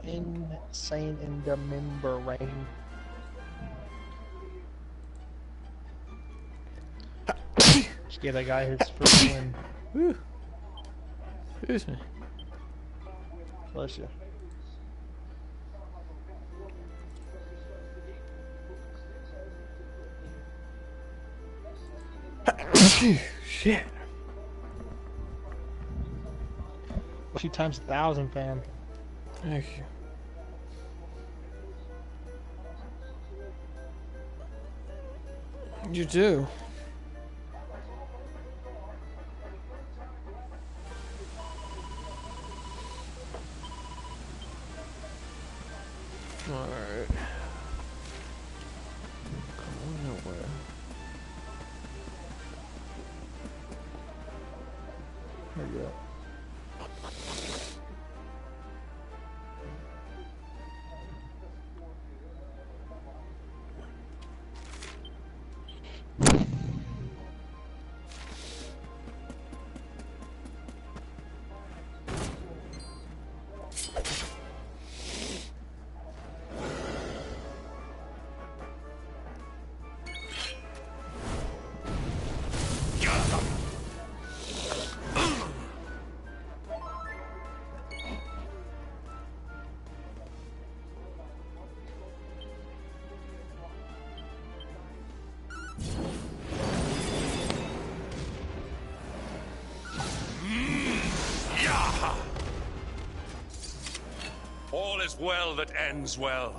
insane in the membrane. Just gave that guy his first win. Woo. Excuse me. Bless you. Shit. 2 times 1,000, fam. Thank you. You do. Alright. Going nowhere. There you go. All is well that ends well.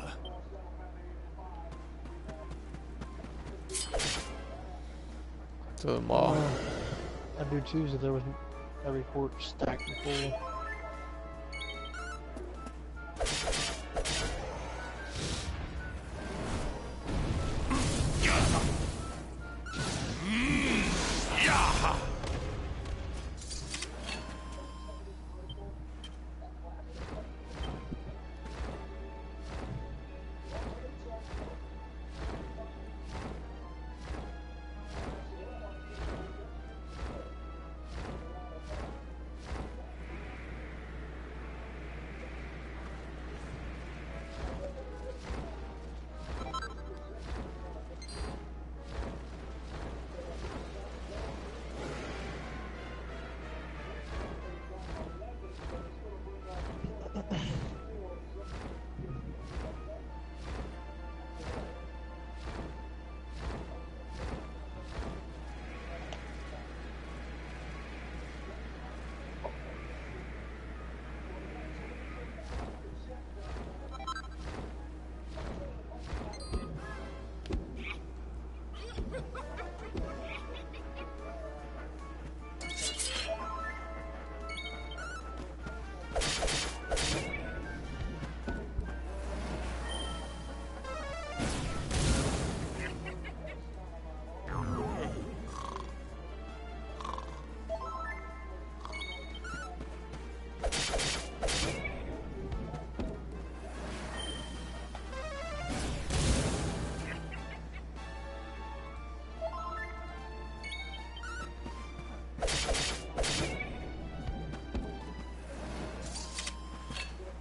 To the mall. I'd do too if there was every court stacked full.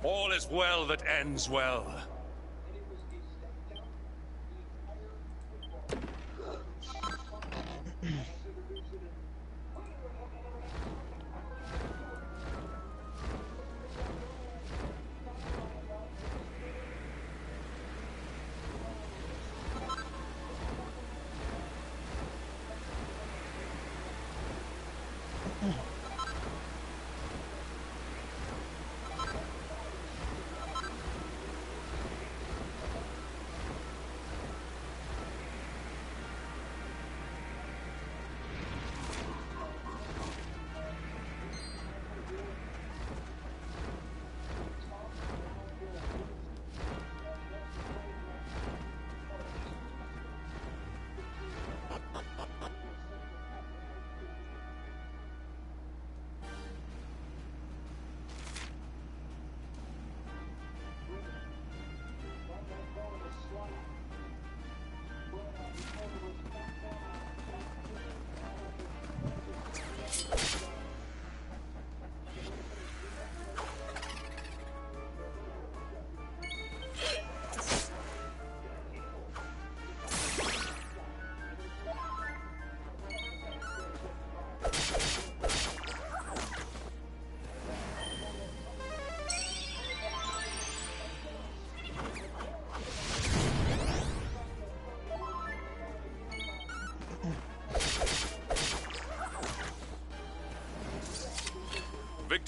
All is well that ends well.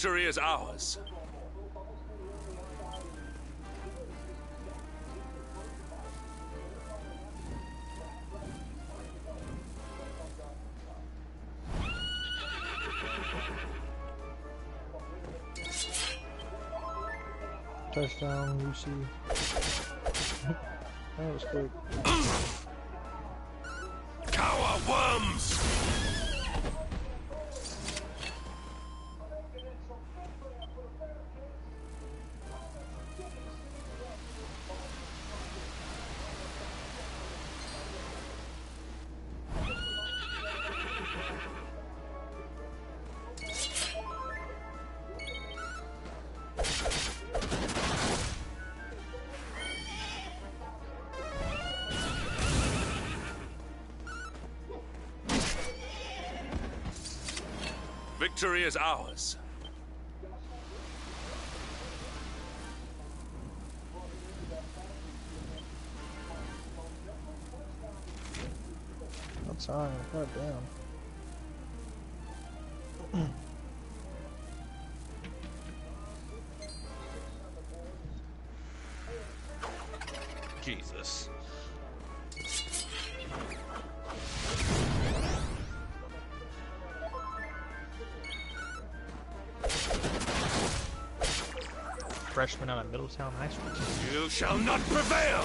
Victory is ours. Touchdown, Lucy. That was quick. Cower worms! Victory is ours. No time. God damn. Jesus. Freshman out of Middletown High School. You shall not prevail!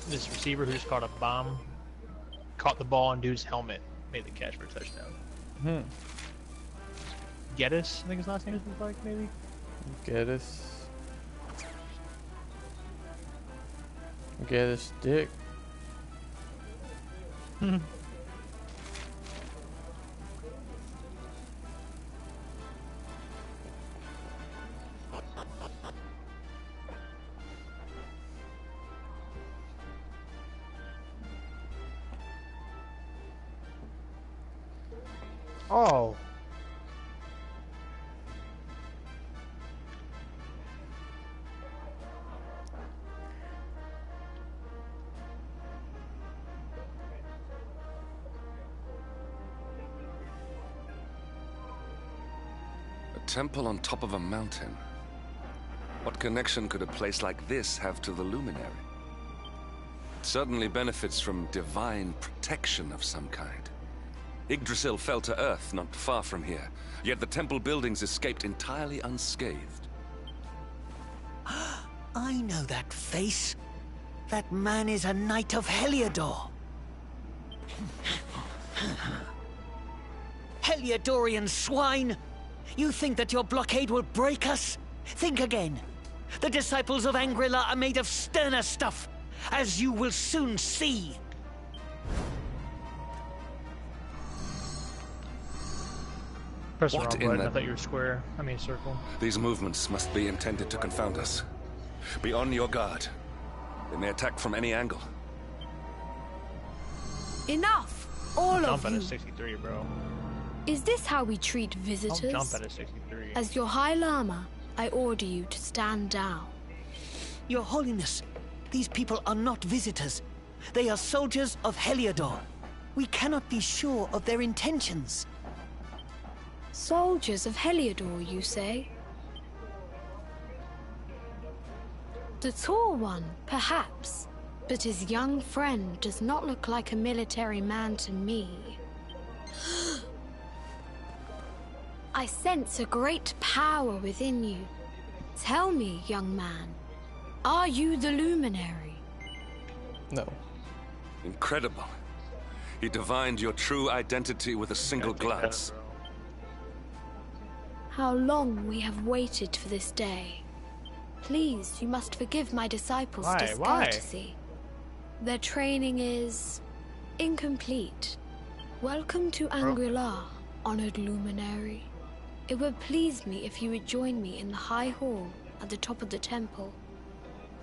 This receiver who just caught a bomb, caught the ball in dude's helmet, made the catch for a touchdown. Geddes, I think his last name is like, maybe? Geddes. Geddes dick. Oh. A temple on top of a mountain. What connection could a place like this have to the luminary? It certainly benefits from divine protection of some kind. Yggdrasil fell to earth not far from here, yet the temple buildings escaped entirely unscathed. I know that face. That man is a knight of Heliodor. Heliodorian swine! You think that your blockade will break us? Think again. The disciples of Angrila are made of sterner stuff, as you will soon see. Press the What wrong in button. the- I thought you were square. I mean circle. These movements must be intended to confound us. Be on your guard. They may attack from any angle. Enough! All Jump of at a you. 63, bro. Is this how we treat Don't visitors? jump at a 63. As your High Lama, I order you to stand down. Your Holiness, these people are not visitors. They are soldiers of Heliodor. We cannot be sure of their intentions. Soldiers of Heliodor, you say? The tall one, perhaps, but his young friend does not look like a military man to me. I sense a great power within you. Tell me, young man, are you the luminary? No. Incredible. He divined your true identity with a single glance. How long we have waited for this day. Please, you must forgive my disciples' Why? discourtesy. Their training is incomplete. Welcome to Anguilla, honored luminary. It would please me if you would join me in the high hall at the top of the temple.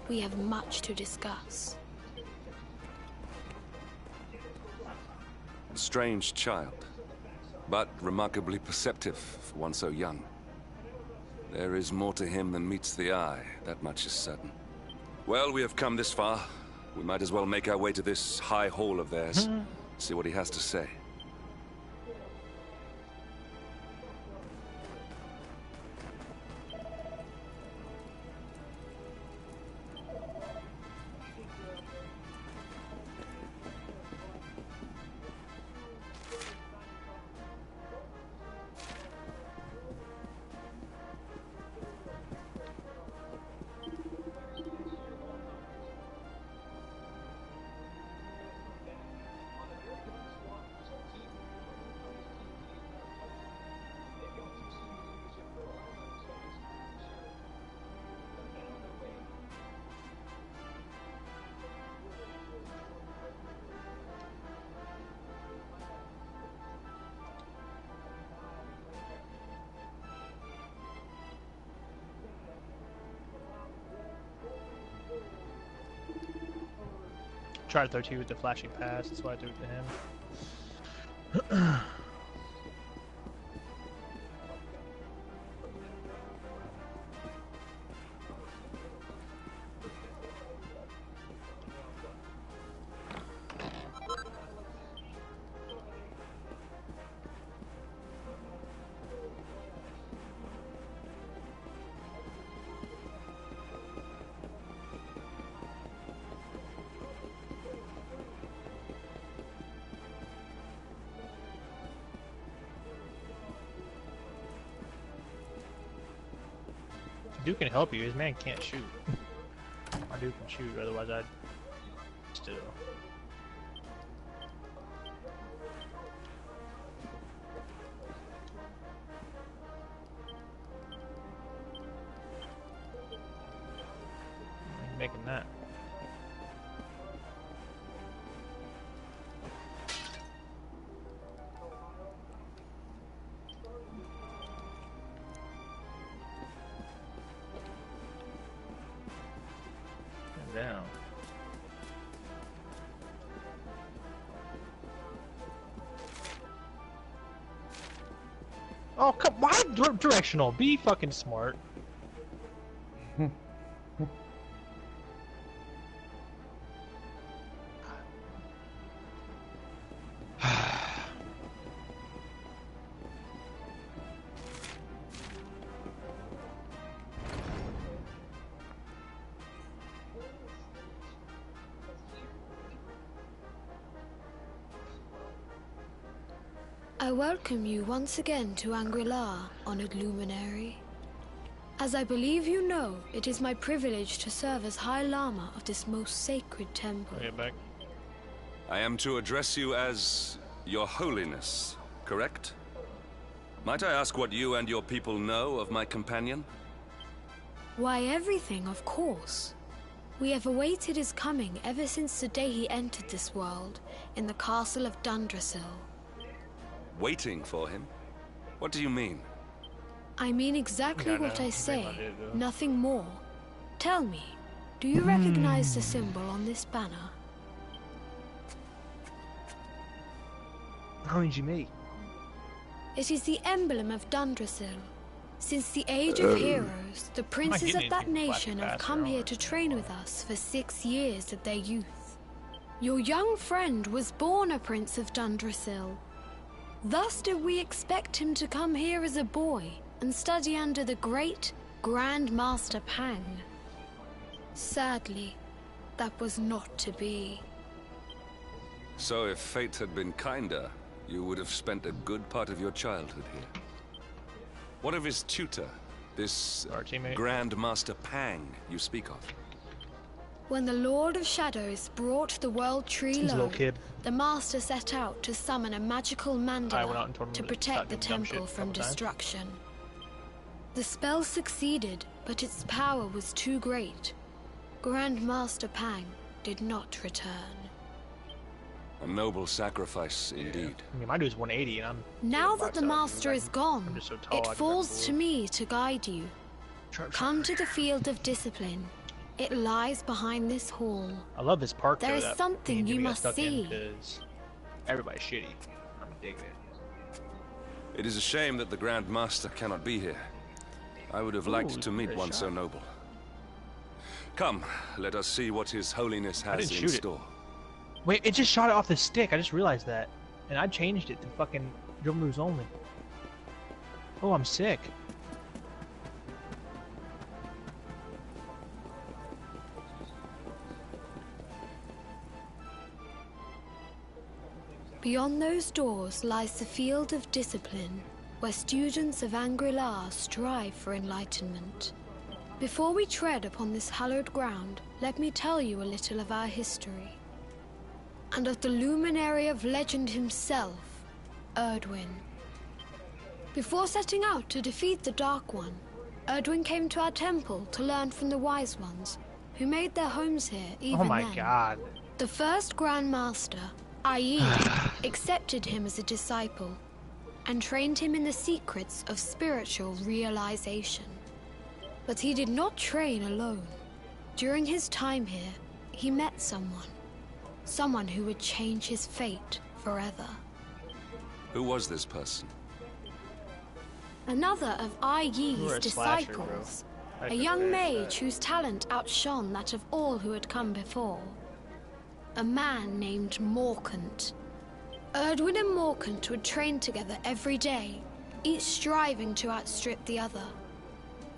We have much to discuss. Strange child, but remarkably perceptive for one so young. There is more to him than meets the eye, that much is certain. Well, we have come this far. We might as well make our way to this high hall of theirs. See what he has to say. tried to throw to you with the flashing pass. That's why I threw it to him. Dude can help you. His man can't shoot. My dude can shoot, otherwise I'd still. I'm making that. Down. Oh, come! Why directional? Be fucking smart. I welcome you once again to Angri-La, honored luminary. As I believe you know, it is my privilege to serve as High Lama of this most sacred temple. Get back. I am to address you as Your Holiness, correct? Might I ask what you and your people know of my companion? Why, everything, of course. We have awaited his coming ever since the day he entered this world, in the castle of Dundrasil. Waiting for him? What do you mean? I mean exactly Yeah, what no, I I say, think I did, though. nothing more. Tell me, do you recognize the symbol on this banner? How did you make? It is the emblem of Dundrasil. Since the Age of Heroes, the princes of that nation have come here to train with us for 6 years of their youth. Your young friend was born a prince of Dundrasil. Thus did we expect him to come here as a boy and study under the great Grand Master Pang. Sadly, that was not to be. So if fate had been kinder, you would have spent a good part of your childhood here. What of his tutor, this Our teammate. Grand Master Pang you speak of? When the Lord of Shadows brought the World Tree He's a low, little kid. the Master set out to summon a magical I went out mandala and told him to to protect stop the doing dumb temple shit a from couple times. destruction. The spell succeeded, but its power was too great. Grand Master Pang did not return. A noble sacrifice indeed. I mean, my dude's 180 and I'm... Now that boxed the out. Master I'm is gone, just so tall, I it can falls grab to the me to guide you. Come to the field of discipline. It lies behind this hall. I love this park. There though, is that something me and you Jimmy got must stuck in see. 'cause everybody's shitty. I'm digging it. It is a shame that the Grand Master cannot be here. I would have liked Ooh, to meet good one so shot. noble. Come, let us see what His Holiness I has didn't in shoot it. store. Wait, it just shot it off the stick. I just realized that. And I changed it to fucking drill moves only. Oh, I'm sick. Beyond those doors lies the field of discipline, where students of Angri-La strive for enlightenment. Before we tread upon this hallowed ground, let me tell you a little of our history. And of the luminary of legend himself, Erdwin. Before setting out to defeat the Dark One, Erdwin came to our temple to learn from the Wise Ones, who made their homes here even Oh my then. god. The first Grand Master, Aid, accepted him as a disciple and trained him in the secrets of spiritual realization. But he did not train alone. During his time here, he met someone. someone who would change his fate forever. Who was this person? Another of Ai You were Yi's a slasher, bro. disciples, I a could young relate to mage that. whose talent outshone that of all who had come before. A man named Morkant. Erdwin and Morkant would train together every day, each striving to outstrip the other.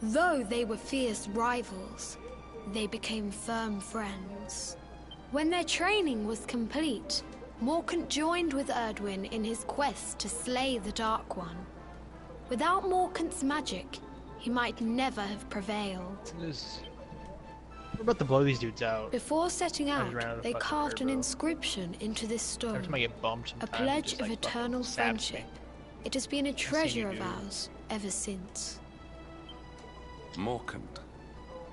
Though they were fierce rivals, they became firm friends. When their training was complete, Morkant joined with Erdwin in his quest to slay the Dark One. Without Morkant's magic, he might never have prevailed. We're about to blow these dudes out. Before setting I out, just ran out of they fucking carved an turbo. inscription into this Every time I stone, get bumped, a sometimes it pledge just, of like, fucking eternal saps friendship. me. It has been a treasure of do. ours ever since. Morkant.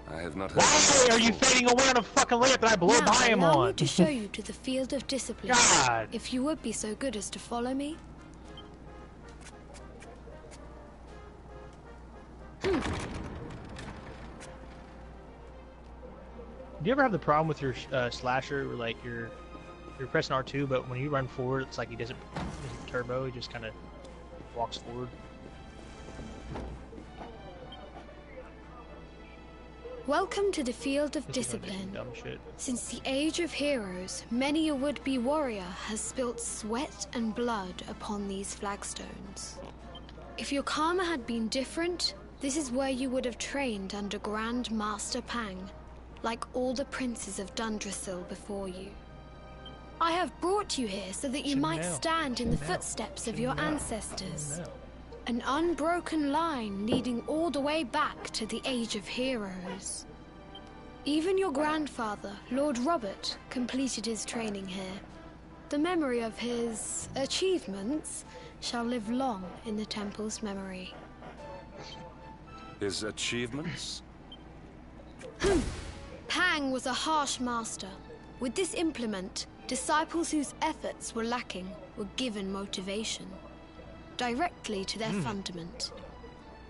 I have not heard Why of are him you before. fading away on a fucking layup that I blow Now, by him allow me on? to show you to the field of discipline. God. If you would be so good as to follow me. Do you ever have the problem with your slasher where like you're pressing R2, but when you run forward, it's like he doesn't turbo. He just kind of walks forward. Welcome to the field of This is gonna do some discipline. dumb shit. Since the age of heroes, many a would-be warrior has spilt sweat and blood upon these flagstones. If your karma had been different, this is where you would have trained under Grand Master Pang, like all the princes of Dundrasil before you. I have brought you here so that you might Chanel. stand in the Chanel. footsteps of your Chanel. ancestors. No. An unbroken line leading all the way back to the Age of Heroes. Even your grandfather, Lord Robert, completed his training here. The memory of his achievements shall live long in the temple's memory. His achievements? Pang was a harsh master. With this implement, disciples whose efforts were lacking were given motivation directly to their fundament.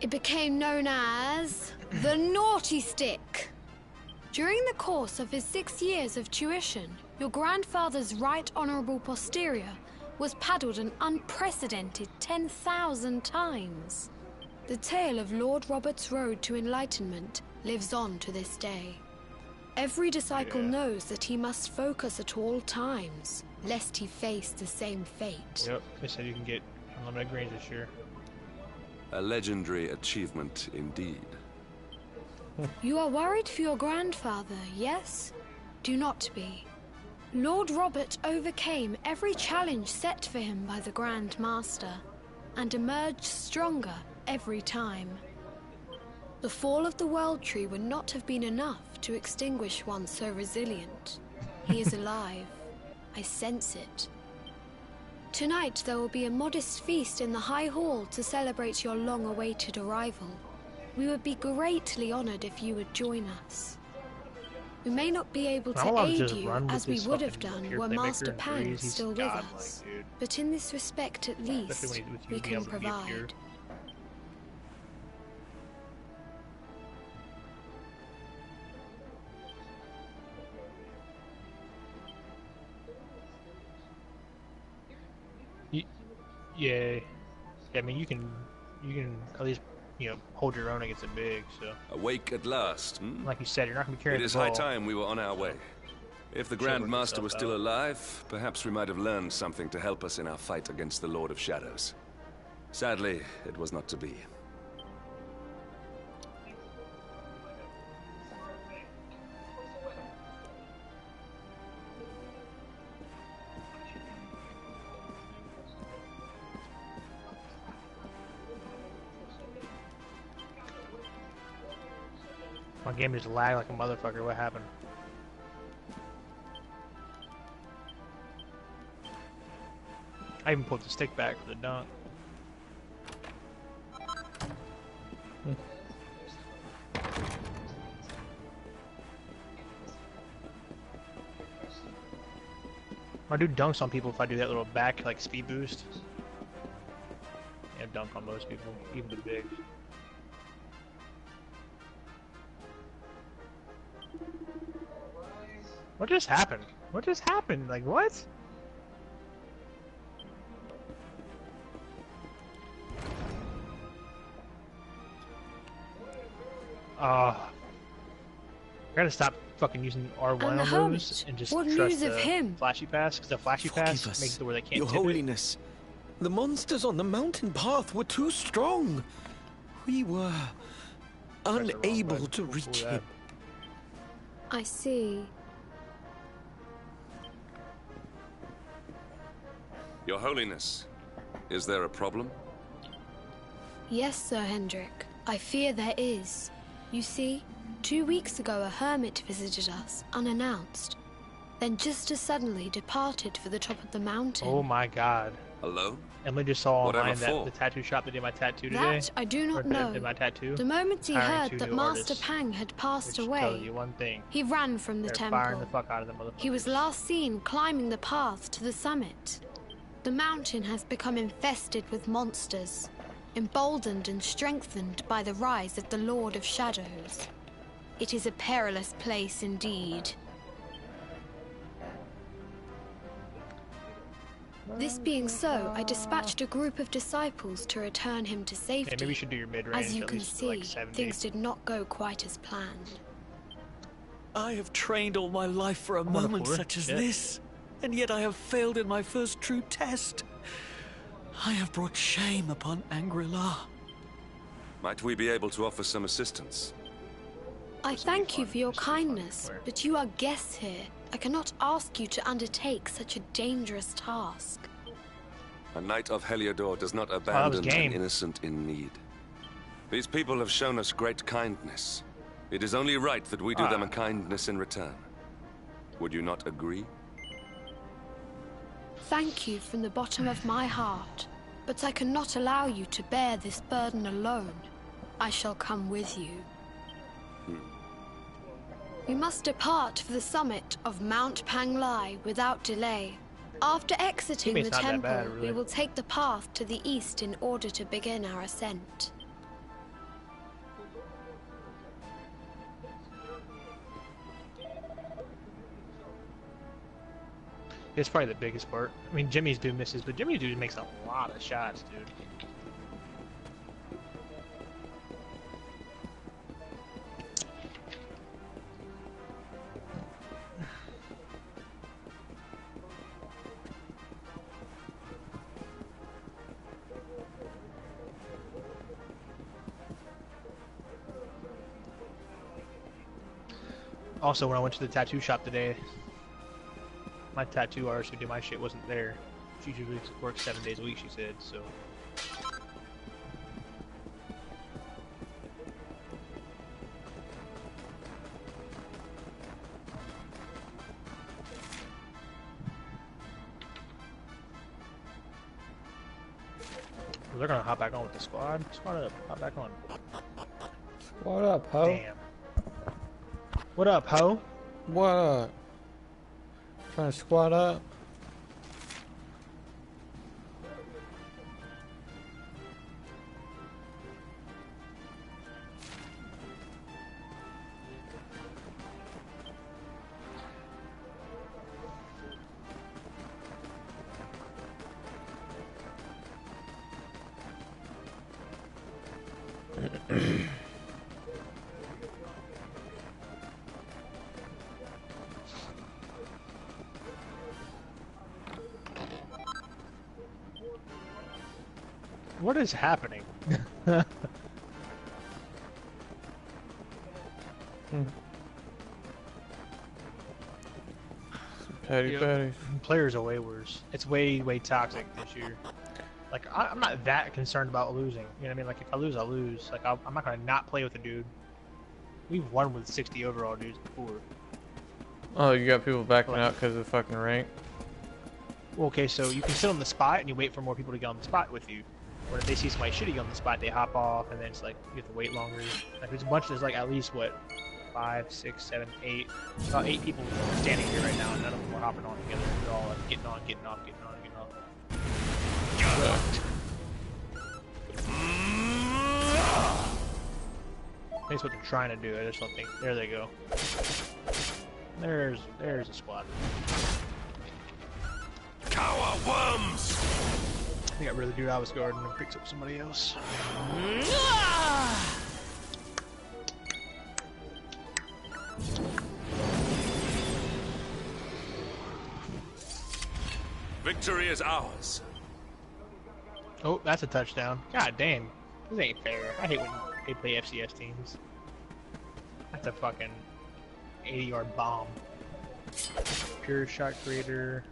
It became known as the Naughty Stick. During the course of his 6 years of tuition, your grandfather's right honorable posterior was paddled an unprecedented 10,000 times. The tale of Lord Robert's road to enlightenment lives on to this day. Every disciple knows that he must focus at all times, lest he face the same fate. Yep. They said you can get unlimited range this year. A legendary achievement indeed. You are worried for your grandfather, yes? Do not be. Lord Robert overcame every challenge set for him by the Grand Master, and emerged stronger every time. The fall of the World Tree would not have been enough to extinguish one so resilient. He is alive. I sense it. Tonight there will be a modest feast in the High Hall to celebrate your long-awaited arrival. We would be greatly honored if you would join us. We may not be able I'm to allowed to aid just you run with as we this would have fucking done pure were playmaker Master in Pang threes. He's still with godlike, us. dude. But in this respect at least, Especially when with we you being can able to be a pure. provide. Yeah. I mean, you can at least, hold your own against a big, so. Awake at last, hmm? Like you said, you're not going to be carrying It the is high ball. time we were on our way. If the Grand work Master itself was still out. alive, perhaps we might have learned something to help us in our fight against the Lord of Shadows. Sadly, it was not to be. My game just lagged like a motherfucker. What happened? I even pulled the stick back for the dunk. I do dunks on people if I do that little back like speed boost. Yeah, dunk on most people, even the bigs. What just happened? What just happened? Like, what? I gotta stop fucking using R1 And the on hermit, those and just what trust news the of him? flashy pass, because the flashy pass Forgive us, makes it where they can't Your tip it. Holiness. The monsters on the mountain path were too strong. We were Press the wrong unable button. to Cool, reach cool, him. I see. Your Holiness, is there a problem? Yes, Sir Hendrik. I fear there is. You see, 2 weeks ago a hermit visited us, unannounced. Then just as suddenly departed for the top of the mountain. Oh my god. Alone? Emily just saw Whatever online that for? the tattoo shop that did my tattoo today. That I do not or know. Did my tattoo. The moment he hiring heard 2 that new Master artists, Pang had passed which tells away, you one thing. he ran from the They're firing the temple. fuck out of them motherfuckers. He was last seen climbing the path to the summit. The mountain has become infested with monsters, emboldened and strengthened by the rise of the Lord of Shadows. It is a perilous place indeed. This being so, I dispatched a group of disciples to return him to Okay, safety. maybe you should do your mid-range As you at can least to see, like 70. things did not go quite as planned. I have trained all my life for a on a moment floor. such as Shit. this, and yet I have failed in my first true test. I have brought shame upon Angri-La. Might we be able to offer some assistance? I thank you for your This will be fun. kindness, Where? but you are guests here. I cannot ask you to undertake such a dangerous task. A knight of Heliodor does not that was abandon game. an innocent in need. These people have shown us great kindness. It is only right that we do them a kindness in return. Would you not agree? Thank you from the bottom of my heart, but I cannot allow you to bear this burden alone. I shall come with you. We must depart for the summit of Mount Panglai without delay. After exiting Teammate's the not that temple, bad, really. we will take the path to the east in order to begin our ascent. It's probably the biggest part. I mean, Jimmy's dude misses, but Jimmy's dude makes a lot of shots, dude. Also, when I went to the tattoo shop today, my tattoo artist who did my shit wasn't there. She usually works 7 days a week, she said, so. They're gonna hop back on with the squad. Squad up, hop back on. What up, ho? Damn. What up, ho? What up? Trying to squat up? What is happening? Patty Yep. patties. Players are way worse. It's way toxic this year. Like I'm not that concerned about losing. You know what I mean? Like if I lose, I lose. Like I'm not gonna not play with a dude. We've won with 60 overall dudes before. Oh, you got people backing out because of fucking rank? Well, okay, so you can sit on the spot and you wait for more people to get on the spot with you. Or if they see somebody shitty on the spot, they hop off, and then it's like you have to wait longer. Like there's a bunch. There's like at least what, 5, 6, 7, 8, about 8 people standing here right now, and none of them are hopping on together. They're all like getting on, getting off, getting on, getting off. That's what they're trying to do. I just don't think. There they go. There's a squad. Cower worms! I think I really do. I was guarding and picked up somebody else. Victory is ours. Oh, that's a touchdown. God damn. This ain't fair. I hate when they play FCS teams. That's a fucking 80-yard bomb. Pure shot creator.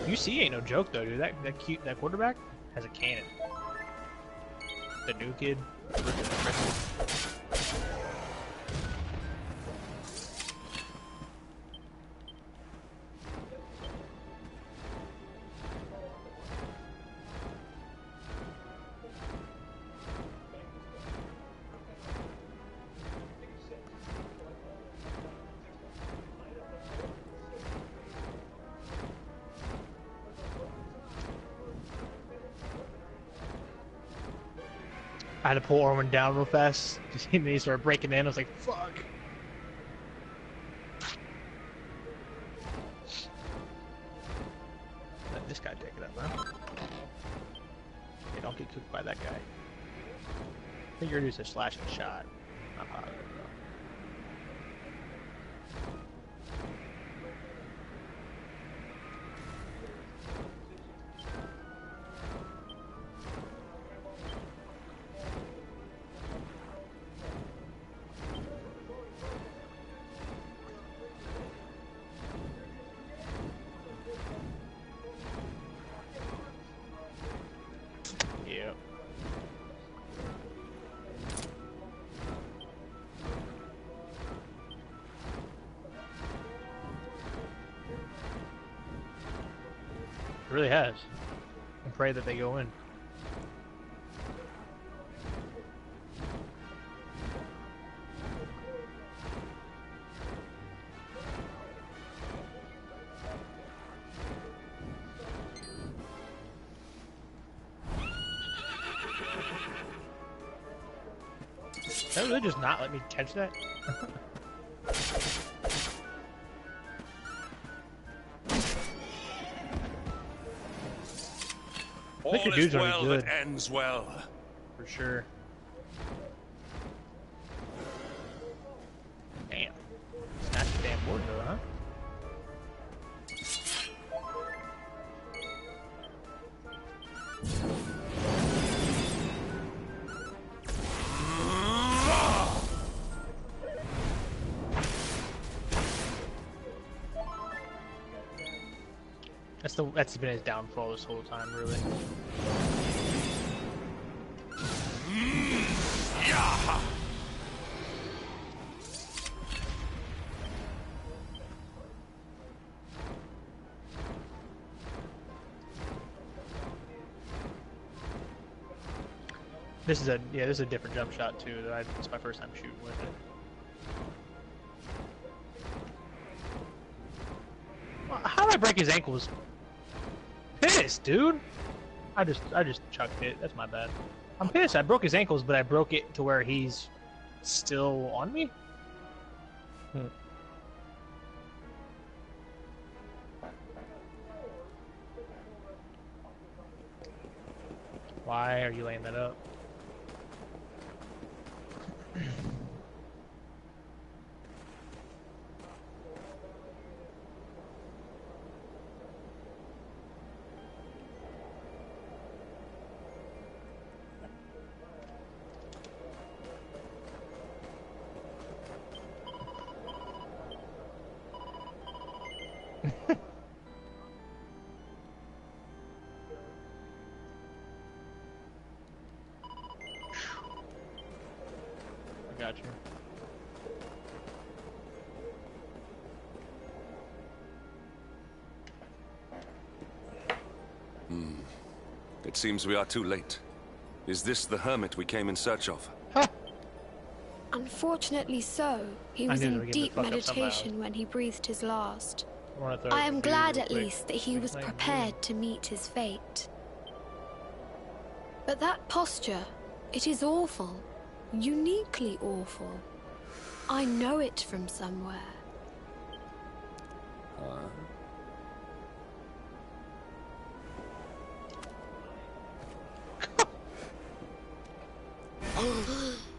UC ain't no joke though, dude. That quarterback has a cannon. The new kid. I had to pull Orwin down real fast. And he started breaking in. I was like, fuck. Let this guy take it up, man. Yeah, don't get cooked by that guy. I think you're just a slashing shot. Not positive, though. Yep. It really has. And pray that they go in. Did that really just not let me catch that? I think your dude's already good. That ends well. For sure. Damn. Snatch the damn board though, huh? That's been his downfall this whole time, really. Yeah. This is a different jump shot too. It's my first time shooting with it. How did I break his ankles? Pissed, dude. I just chucked it. That's my bad. I'm pissed. I broke his ankles, but I broke it to where he's still on me. Why are you laying that up? I got you. It seems we are too late. Is this the hermit we came in search of? Huh. Unfortunately so. He I was knew they were in gonna deep fuck up meditation somehow. when he breathed his last. I I am glad at least that he was prepared to meet his fate. But that posture, it is awful. Uniquely awful. I know it from somewhere.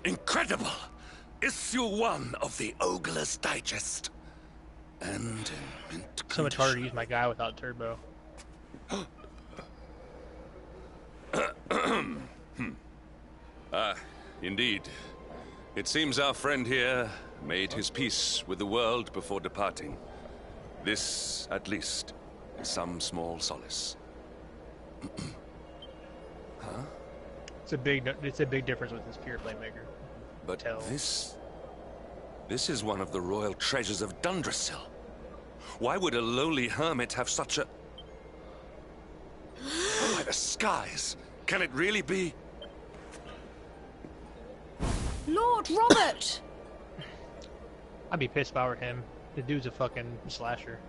Incredible! Issue 1 of the Ogre's Digest. And in mint So much harder to condition. use my guy without turbo. Indeed. It seems our friend here made his peace with the world before departing. This, at least, is some small solace. It's a big difference with this pure playmaker. But Tell. this is one of the royal treasures of Dundrasil. Why would a lowly hermit have such a... Oh, by the skies! Can it really be? Lord Robert! I'd be pissed if I were him. The dude's a fucking slasher.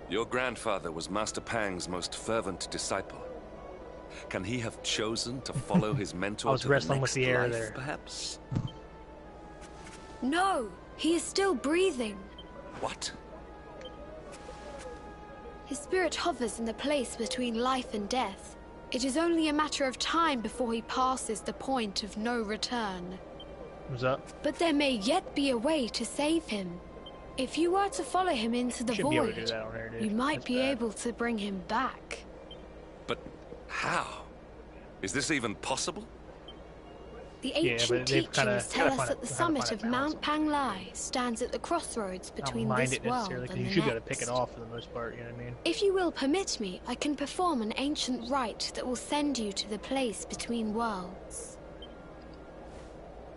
Your grandfather was Master Pang's most fervent disciple. Can he have chosen to follow his mentor I was to wrestling the with next the air life, there. perhaps? No, he is still breathing. What? His spirit hovers in the place between life and death. It is only a matter of time before he passes the point of no return. What's up? But there may yet be a way to save him. If you were to follow him into the Should be able to do void, that on air, dude. you might That's be bad. able to bring him back. But how? Is this even possible? The Yeah, ancient but they've teachings gotta tell us find that the how to summit find of a balance. Mount Panglai stands at the crossroads I don't between mind this it world necessarily, and because you the should be able to pick next. it off for the most part, you know what I mean? If you will permit me, I can perform an ancient rite that will send you to the place between worlds.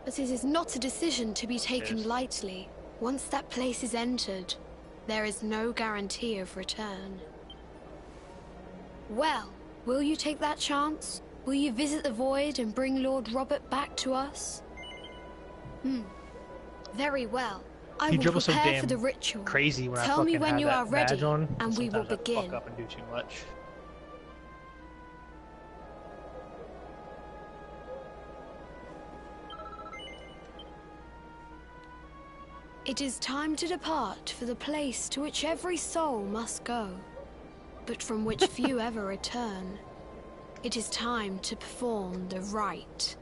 But it is not a decision to be taken Yes. lightly. Once that place is entered, there is no guarantee of return. Well, will you take that chance? Will you visit the void and bring Lord Robert back to us? Very well. I He will dribbles so prepare damn for the ritual. crazy when I Tell fucking me when have you that are ready, badge on, and we will sometimes I begin. fuck up and do too much. It is time to depart for the place to which every soul must go, but from which few ever return. It is time to perform the rite.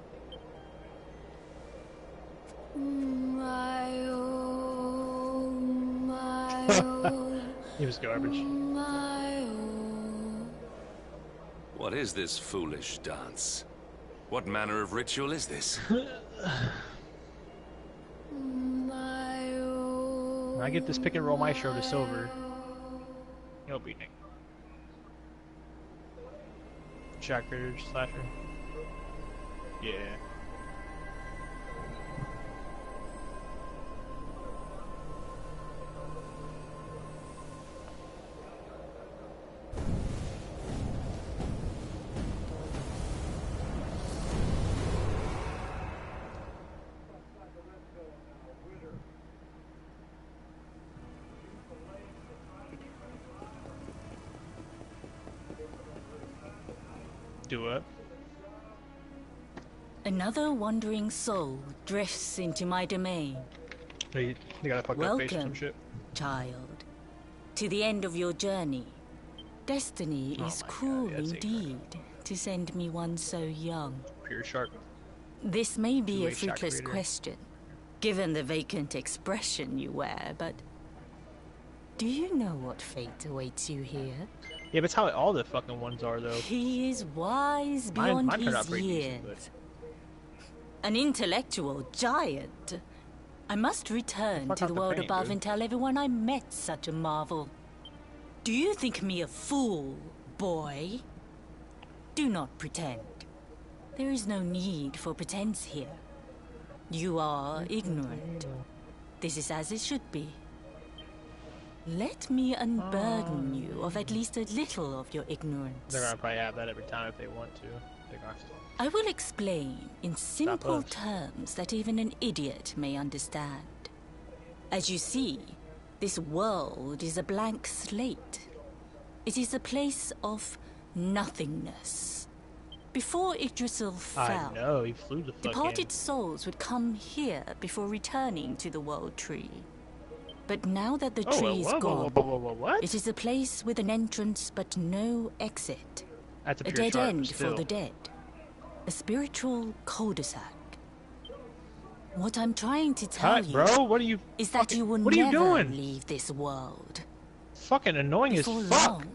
My oh, my oh, He was garbage. my oh. What is this foolish dance? What manner of ritual is this? When I get this pick and roll maestro to silver, he'll beat Nick. Shot critter slasher. Yeah. Do it. Another wandering soul drifts into my domain, They got a fucked up face or some Welcome. shit. child. To the end of your journey. Destiny Oh is my God, cruel yeah, that's indeed to send me one so young. Pure shark. This may be a Two-way shot fruitless creator. question, given the vacant expression you wear, but do you know what fate awaits you here? Yeah, but it's how all the fucking ones are, though. He is wise Mine beyond turned out his pretty years. decent, An intellectual giant. I must return Fuck to out the the world paint, above dude. and tell everyone I met such a marvel. Do you think me a fool, boy? Do not pretend. There is no need for pretense here. You are ignorant. This is as it should be. Let me unburden you of at least a little of your ignorance. They're gonna probably have that every time if they want to. They're gonna have to. I will explain in simple us. terms that even an idiot may understand. As you see, this world is a blank slate. It is a place of nothingness. Before Yggdrasil fell, I know, he flew the fuck departed in. souls would come here before returning to the World Tree. But now that the Oh, tree is gone, what? it is a place with an entrance but no exit. That's a A pure dead chart, end but for still. the dead. A spiritual cul-de-sac. What I'm trying to tell Cut, you bro. What are you? is that you will what are you never doing? leave this world. Fucking annoying as Before fuck. long,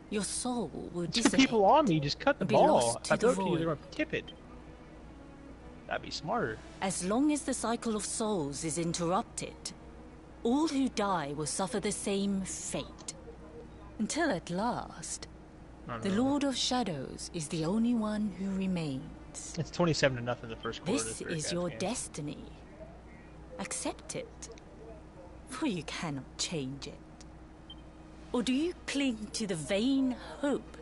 your soul will Two dissipate. people on me, just cut the Be ball. lost to I the thought you were void. gonna tip it. That'd be smarter. As long as the cycle of souls is interrupted, all who die will suffer the same fate. Until at last, the Lord of Shadows is the only one who remains. It's 27-0 the first quarter. This is your destiny. Accept it, for you cannot change it. Or do you cling to the vain hope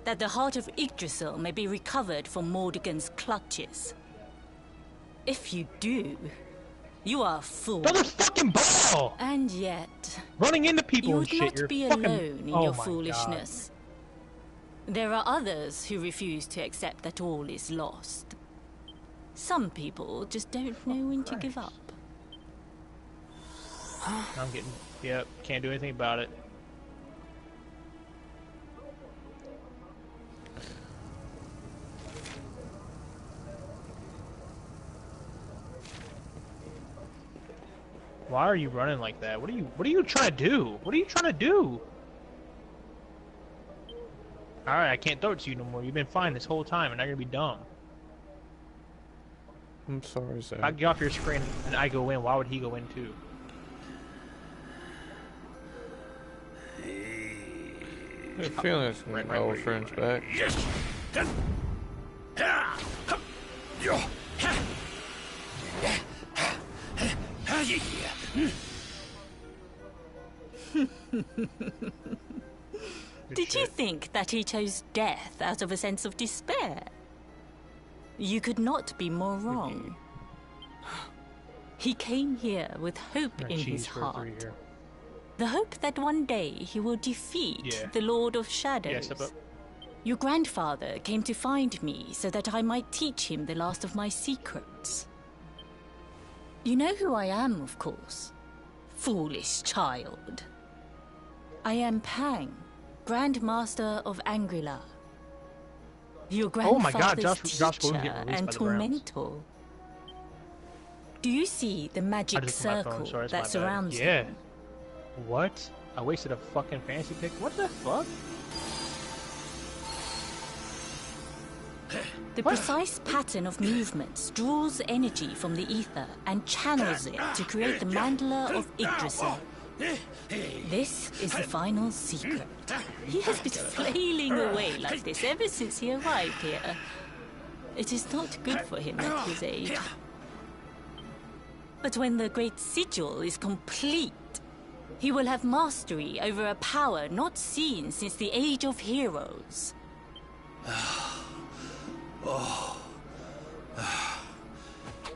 that the heart of Yggdrasil may be recovered from Mordegon's clutches? If you do, you are a fool. Another fucking ball! And yet, Running into people you and would shit. not You're be fucking... alone in oh your my foolishness. There are others who refuse to accept that all is lost. Some people just don't know when to give up. God. I'm getting... Yep, can't do anything about it. Why are you running like that? What are you trying to do? What are you trying to do? Alright, I can't throw it to you no more. You've been fine this whole time and now you're gonna be dumb. I'm sorry, Zach. If I get off your screen and I go in, why would he go in too? I have a feeling it's Right my old friend's back. Did you think that he chose death out of a sense of despair? You could not be more wrong. He came here with hope in his heart. The hope that one day he will defeat the Lord of Shadows. Your grandfather came to find me so that I might teach him the last of my secrets. You know who I am, of course. Foolish child. I am Pang, Grandmaster of Angrila. Your Oh my God, grandfather's Josh Gordon teacher getting released and by the Browns. tormentor. Do you see the magic circle that surrounds Yeah. him? What? I wasted a fucking fantasy pick? What the fuck? The precise pattern of movements draws energy from the ether and channels it to create the mandala of Yggdrasil. This is the final secret. He has been flailing away like this ever since he arrived here. It is not good for him at his age. But when the great sigil is complete, he will have mastery over a power not seen since the Age of Heroes.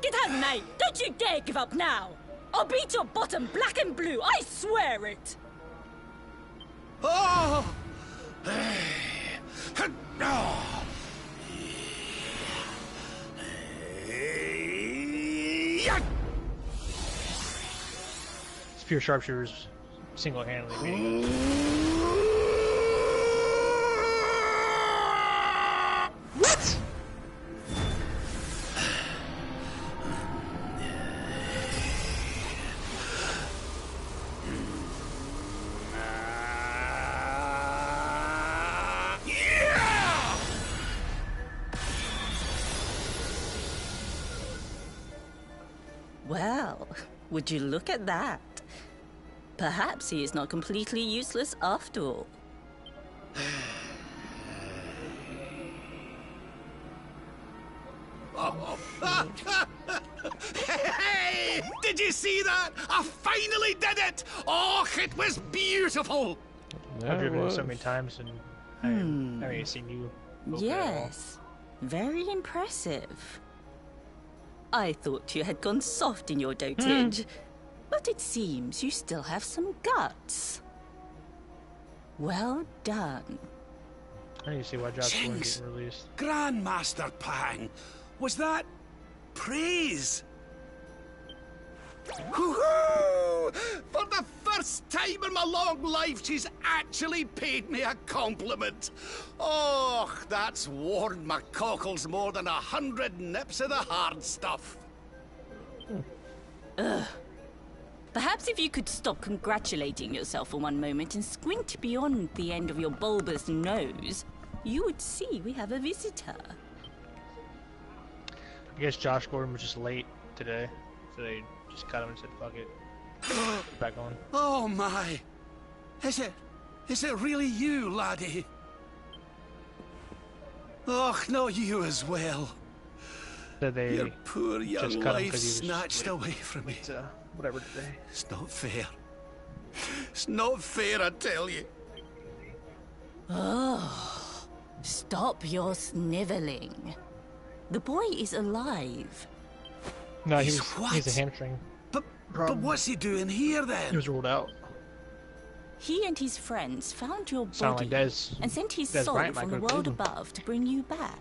Get out, mate! Don't you dare give up now! I'll beat your bottom black and blue, I swear it! Oh! Spear sharpshooters single-handedly beating us. What? Well, would you look at that? Perhaps he is not completely useless after all. Hey! Did you see that? I finally did it! Oh, it was beautiful! I've driven it so many times and I haven't even seen you. open it at all. Yes, very impressive. I thought you had gone soft in your dotage, but it seems you still have some guts. Well done. I need to see why Josh Gordon's Jinx! getting released. Grandmaster Pang! Was that praise? Woohoo! For the first time in my long life, she's actually paid me a compliment. Oh, that's warmed my cockles more than 100 nips of the hard stuff. Perhaps if you could stop congratulating yourself for one moment and squint beyond the end of your bulbous nose, you would see we have a visitor. I guess Josh Gordon was just late today, so they just cut him and said, fuck it. Back on. Oh my! Is it really you, laddie? Oh, not you as well. So they Your poor young just cut him life 'cause he was snatched late. away from me. Whatever today. It's not fair. It's not fair, I tell you. Oh, stop your sniveling. The boy is alive. No, He's he's what? a hamstring. But what's he doing here He then? was ruled out. He and his friends found your Sound body like Des. and sent his Des soul Bryant might from go the to world prison. above to bring you back.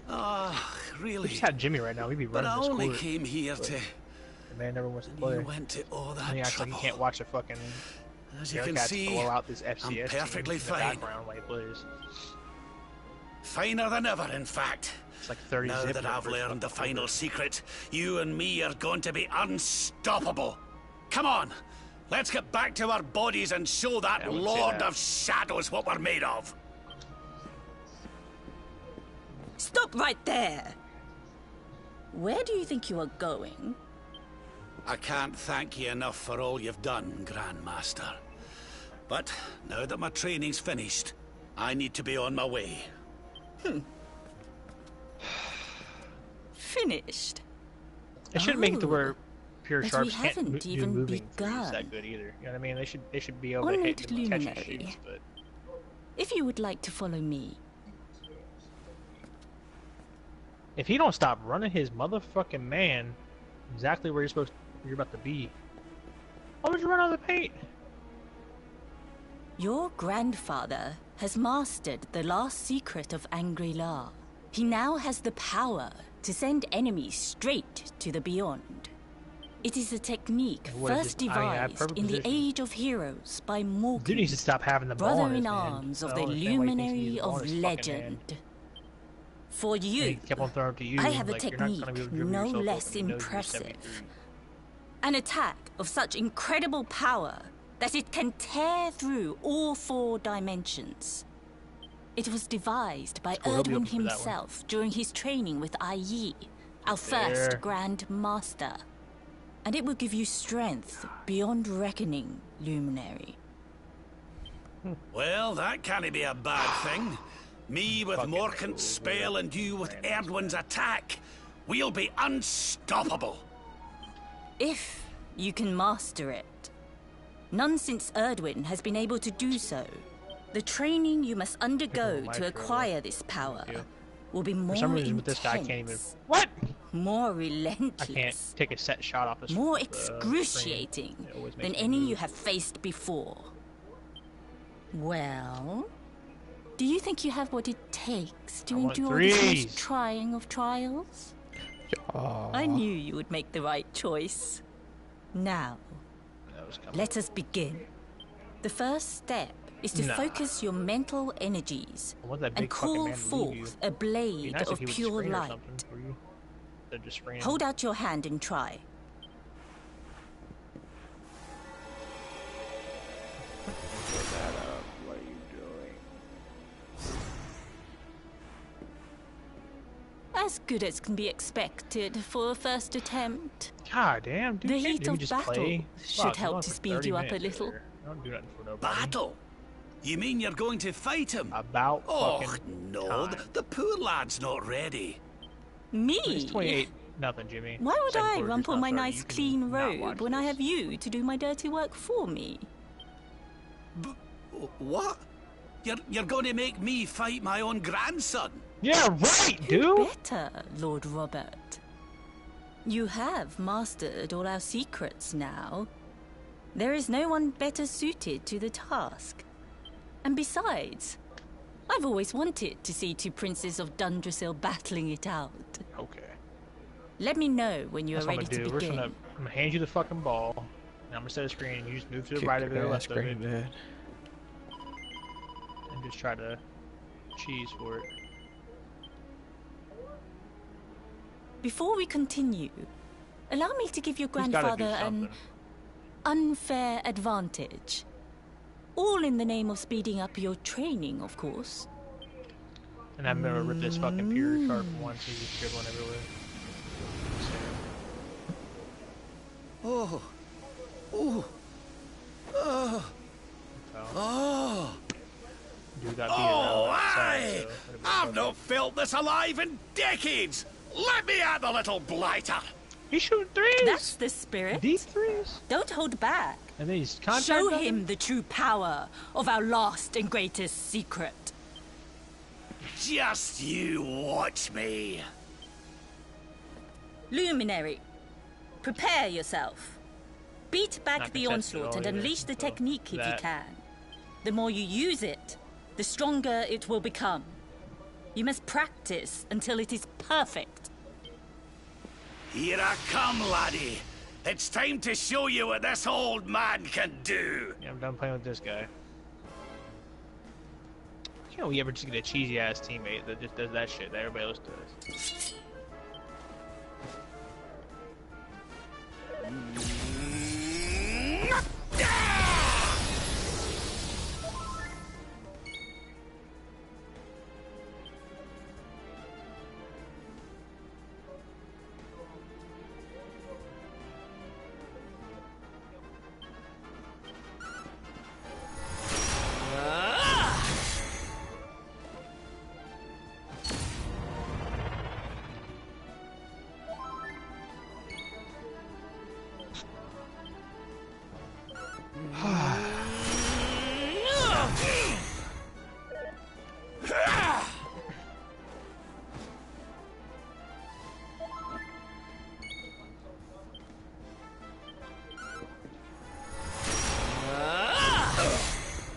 Ah, really? We just had Jimmy right now. We'd be But running I this only court. came here to... The man never wants to play. You went to all And that he acts like trouble. he can't watch a fucking As you can Bearcats see, blow out this FCS I'm perfectly team in the fine. background while he plays. Finer than ever, in fact. It's like 30 Now zip that in the I've first learned the fucking final quarter. secret, you and me are going to be unstoppable. Come on, let's get back to our bodies and show that Yeah, I wouldn't say Lord that. of Shadows what we're made of. Stop right there! Where do you think you are going? I can't thank you enough for all you've done, Grandmaster. But now that my training's finished, I need to be on my way. Finished. It shouldn't make it to Oh, where pure but sharps we can't haven't do even moving begun. that good either. You know what I mean? They should be able to Onward, hit and catch and luminary. shoot, but If you would like to follow me, if he don't stop running his motherfucking man exactly where you're about to be. Why would you run out of the paint? your grandfather has mastered the last secret of Angri-La. He now has the power to send enemies straight to the beyond. It is a technique What is first this? I have devised perfect in the position. Age of Heroes by Dude needs to Morgan, stop having the ball in brother his in hand. arms I of don't the understand why he thinks he needs luminary the ball in of his fucking hand. legend. For And you, he kept on throwing it to you. I and, have a like, you're not gonna be able to technique dribble no yourself less open. He knows you're impressive. 73. An attack of such incredible power that it can tear through all 4 dimensions. It was devised by Cool, he'll be Erdwin open for that one. himself during his training with Yi, our There. first Grand Master. And it will give you strength beyond reckoning, Luminary. Well, that can't be a bad thing. Me with Fucking Morkant's spell and you with Erdwin's attack. We'll be unstoppable. If you can master it. None since Erdwin has been able to do so. The training you must undergo my to turn. acquire this power you. will be more For some reason intense, with this guy I can't even... What? more I relentless, can't take a set shot off this more screen. excruciating It always than makes me any move. you have faced before. Well, do you think you have what it takes to I want endure this threes. most trying of trials? I knew you would make the right choice. Now, That was coming. let us begin. The first step is to Nah. focus your mental energies I want that and big fucking call man to leave you. forth a It'd be blade nice of if he would pure screen or light. something for you. Instead of just screening. Hold out your hand and try. What are you doing? As good as can be expected for a first attempt. God damn, dude. The can't heat you of just battle play? should Fuck, help you're on to for speed 30 you up a minutes little. there. Don't do nothing for nobody. Battle? You mean you're going to fight him? About Oh, fucking no, time. the poor lad's not ready. Me? It's 28 nothing, Jimmy. Why would Second I quarter rumple just my not started. nice You can clean not robe watch when I this. have you to do my dirty work for me? What? You're going to make me fight my own grandson? Yeah, right, Who dude. better, Lord Robert? You have mastered all our secrets now. There is no one better suited to the task. And besides, I've always wanted to see two princes of Dundrasil battling it out. Okay. Let me know when you That's are what ready I'm gonna to do. begin. I'm gonna hand you the fucking ball, and I'm gonna set a screen, and you just move to the Kick right of it or your left ass, of it, granddad. and just try to cheese for it. Before we continue, allow me to give your He's gotta do grandfather an something. unfair advantage. All in the name of speeding up your training, of course. And I'm gonna rip this fucking pure sharp once. He's just dribbling everywhere. Oh. Oh. Oh. Oh. Dude got beat Oh, around aye! so I've not felt this alive in decades! Let me at the little blighter! He's shooting threes! That's the spirit. Deep threes! Don't hold back. And then he's contact Show on him the true power of our last and greatest secret. Just you watch me. Luminary, prepare yourself. Beat back Not the contested onslaught at and all either, unleash the so technique if you that- can. The more you use it, the stronger it will become. You must practice until it is perfect. Here I come, laddie. It's time to show you what this old man can do. Yeah, I'm done playing with this guy. Can't we ever just get a cheesy ass teammate that just does that shit that everybody else does?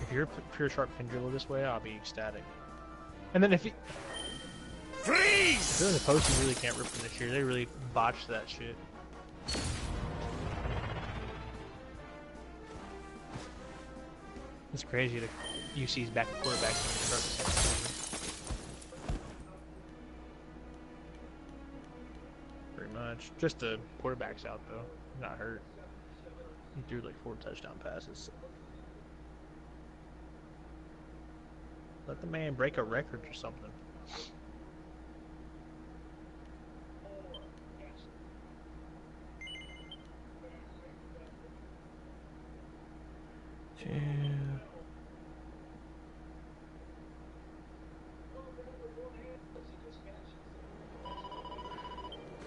If you're pure sharp pendulum this way, I'll be ecstatic. And then if they're Freeze! in the post, you really can't rip from this year. They really botched that shit. It's crazy that UC's back to quarterback when they start the season. Pretty much. Just the quarterback's out though. Not hurt. He threw like 4 touchdown passes. Let the man break a record or something.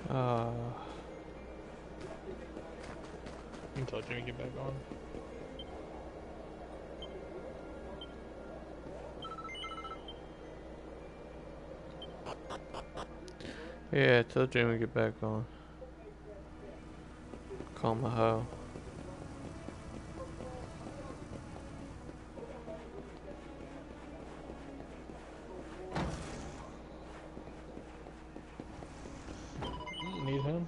Yeah. You can tell Jimmy get back on. Yeah, tell Jimmy to get back on. Call my hoe. Need him?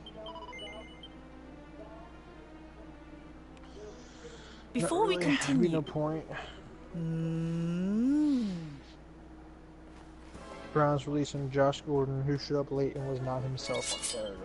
Before we continue, No point. Browns releasing Josh Gordon, who showed up late and was not himself on Saturday.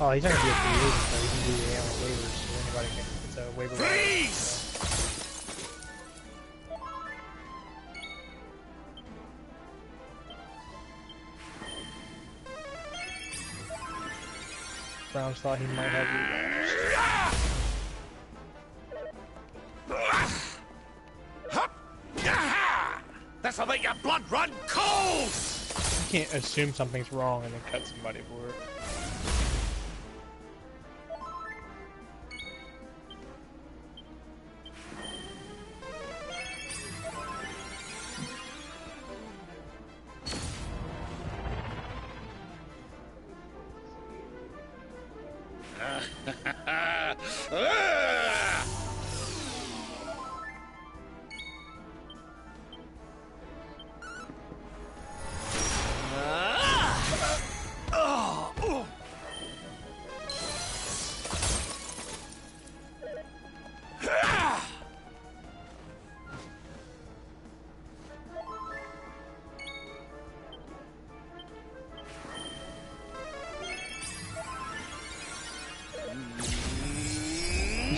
Oh, he's not gonna be a free agent, so he can do the on waivers, so anybody can. It's a waiver. Freeze! Browns thought he might have you. This'll make your blood run cold! You can't assume something's wrong and then cut somebody for it.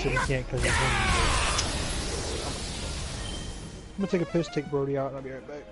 So we can't because he's in. I'm gonna take a piss, take Brody out, and I'll be right back.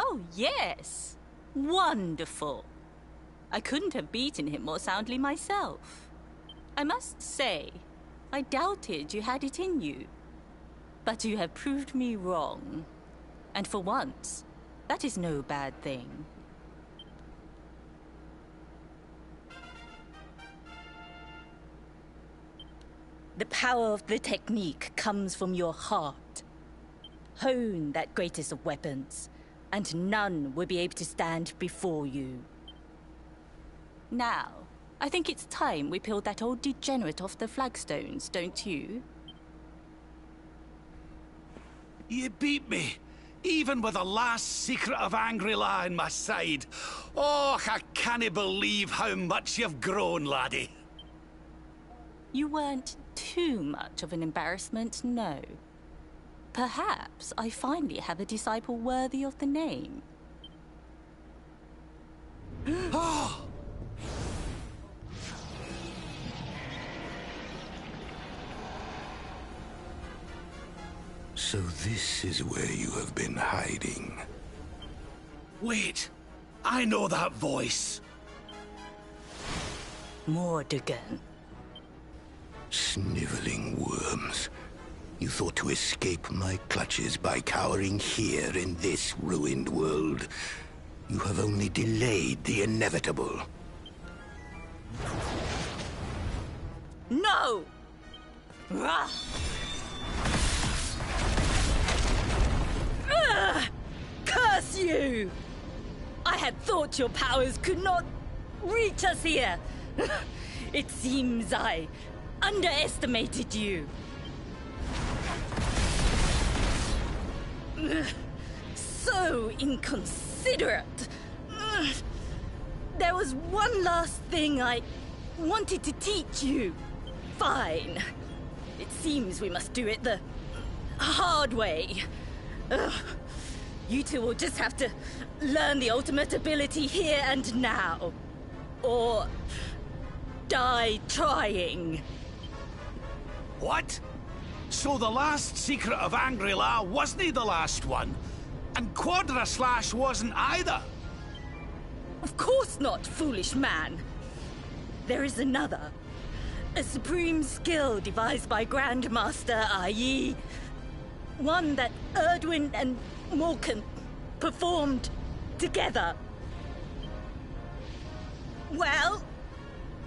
Oh, yes. Wonderful. I couldn't have beaten him more soundly myself. I must say, I doubted you had it in you. But you have proved me wrong. And for once, that is no bad thing. The power of the technique comes from your heart. Hone that greatest of weapons, and none will be able to stand before you. Now, I think it's time we peeled that old degenerate off the flagstones, don't you? You beat me, even with the last secret of Angry-La in my side. Oh, I can't believe how much you've grown, laddie. You weren't too much of an embarrassment, no. Perhaps I finally have a disciple worthy of the name. Oh! So this is where you have been hiding. Wait, I know that voice. Mordegon. Sniveling worms. You thought to escape my clutches by cowering here in this ruined world. You have only delayed the inevitable. No! Rah! Curse you! I had thought your powers could not reach us here. It seems I underestimated you. So inconsiderate. There was one last thing I wanted to teach you. Fine. It seems we must do it the hard way. You two will just have to learn the ultimate ability here and now. Or die trying. What? So the last secret of Angri-La wasn't the last one? And Quadra Slash wasn't either? Of course not, foolish man. There is another. A supreme skill devised by Grandmaster i.e. one that Erdwin and Morkan performed together. Well,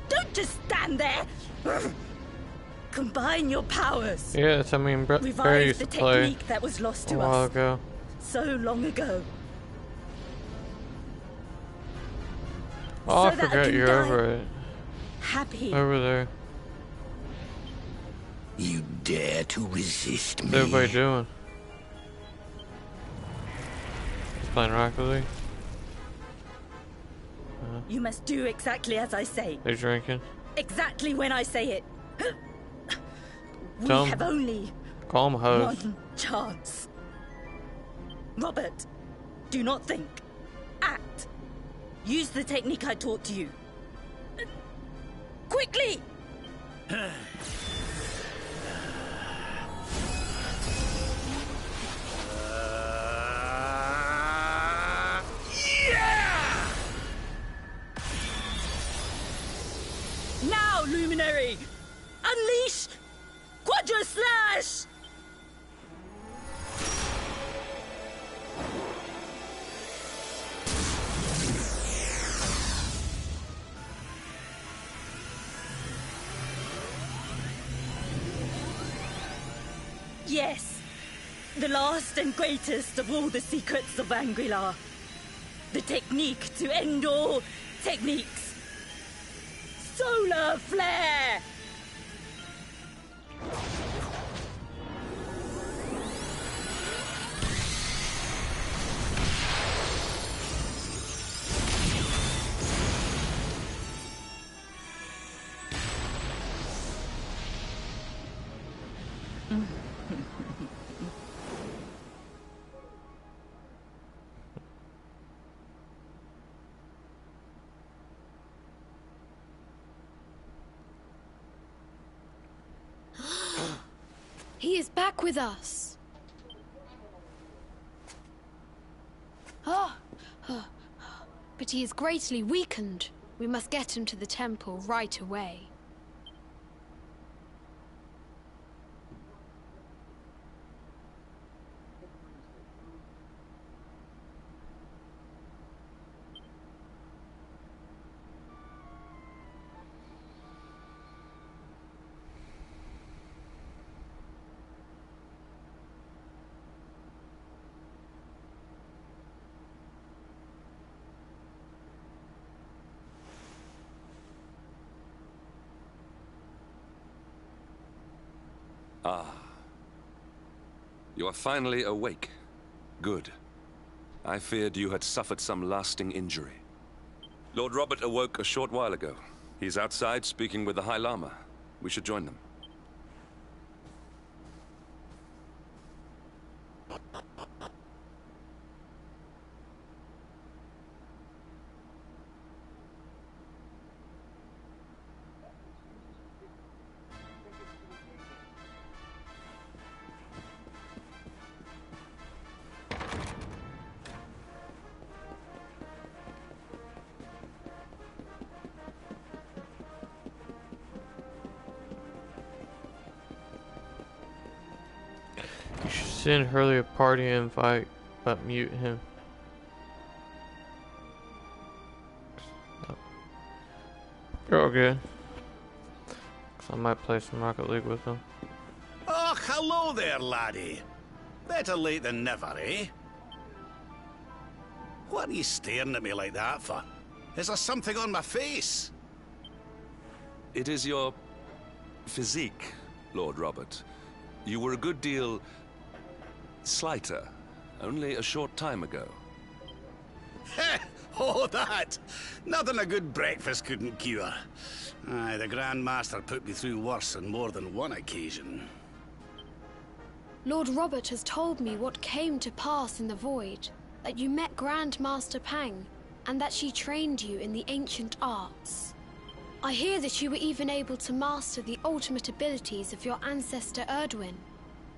don't just stand there. Combine your powers. Yes, I mean, Barry Revive used the to play technique that was lost a to while us ago. so long ago. Oh, So I that I forgot can you're die over it. happy. Over there. You dare to resist What's me? everybody doing? Just playing Rocket League? You must do exactly as I say. They drinking? Exactly when I say it. We Tell 'em. have only Call him host. one chance. Robert, do not think. Act. Use the technique I taught to you. Quickly! Yeah! Now, Luminary! Unleash Quadra Slash! Yes, the last and greatest of all the secrets of Angri-La. The technique to end all techniques. Solar Flare! He is back with us. Ah, but he is greatly weakened. We must get him to the temple right away. Ah. You are finally awake. Good. I feared you had suffered some lasting injury. Lord Robert awoke a short while ago. He's outside speaking with the High Lama. We should join them. You should send Hurley a party invite, but mute him. You're all good. 'Cause I might play some Rocket League with him. Oh, hello there, laddie. Better late than never, eh? What are you staring at me like that for? Is there something on my face? It is your physique, Lord Robert. You were a good deal slighter only a short time ago. Heh! Oh, that! Nothing a good breakfast couldn't cure. Aye, the Grand Master put me through worse on more than one occasion. Lord Robert has told me what came to pass in the void, that you met Grandmaster Pang, and that she trained you in the ancient arts. I hear that you were even able to master the ultimate abilities of your ancestor Erdwin.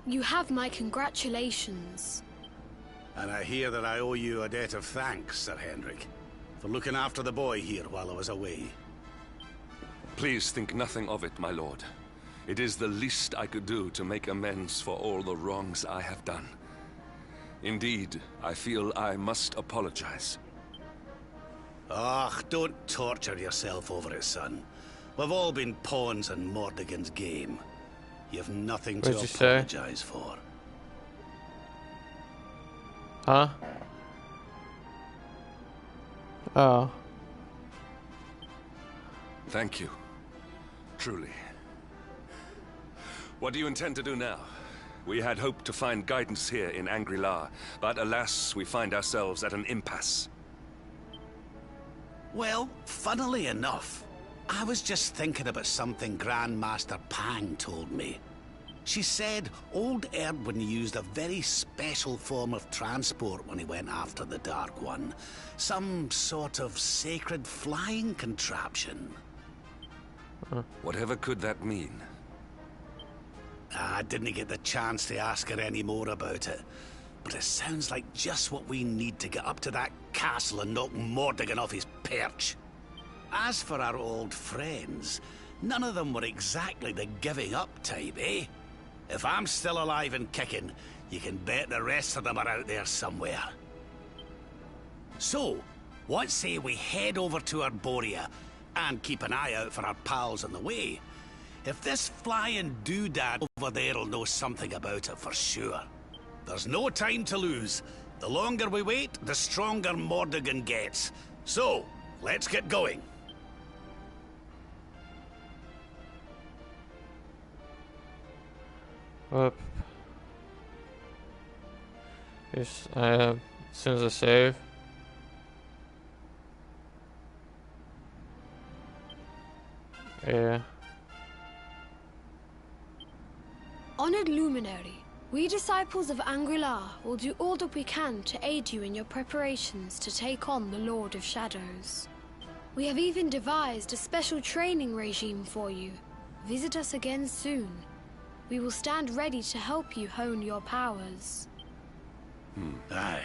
You have my congratulations. And I hear that I owe you a debt of thanks, Sir Henrik, for looking after the boy here while I was away. Please think nothing of it, my lord. It is the least I could do to make amends for all the wrongs I have done. Indeed, I feel I must apologize. Ah, don't torture yourself over it, son. We've all been pawns in Mordegon's game. You've nothing to What'd you say? apologize for. Huh? Oh. Thank you. Truly. What do you intend to do now? We had hoped to find guidance here in Angri-La, but alas, we find ourselves at an impasse. Well, funnily enough, I was just thinking about something Grandmaster Pang told me. She said old Erdwin used a very special form of transport when he went after the Dark One. Some sort of sacred flying contraption. Whatever could that mean? I didn't get the chance to ask her any more about it. But it sounds like just what we need to get up to that castle and knock Mordegon off his perch. As for our old friends, none of them were exactly the giving up type, eh? If I'm still alive and kicking, you can bet the rest of them are out there somewhere. So, what say we head over to Arborea and keep an eye out for our pals on the way? If this flying doodad over there'll know something about it for sure. There's no time to lose. The longer we wait, the stronger Mordegon gets. So, let's get going. Whoop. Yes, as soon as I save. Yeah. Honored Luminary, we disciples of Angri-La will do all that we can to aid you in your preparations to take on the Lord of Shadows. We have even devised a special training regime for you. Visit us again soon. We will stand ready to help you hone your powers. Aye.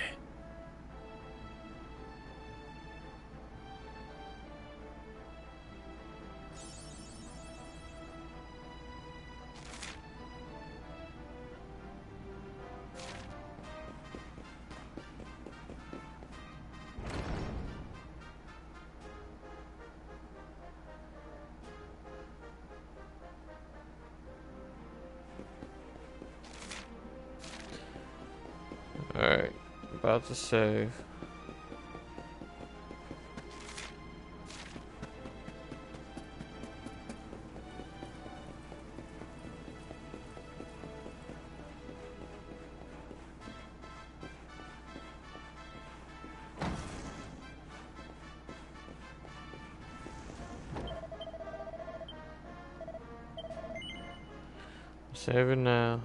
Alright, about to save. Save it now.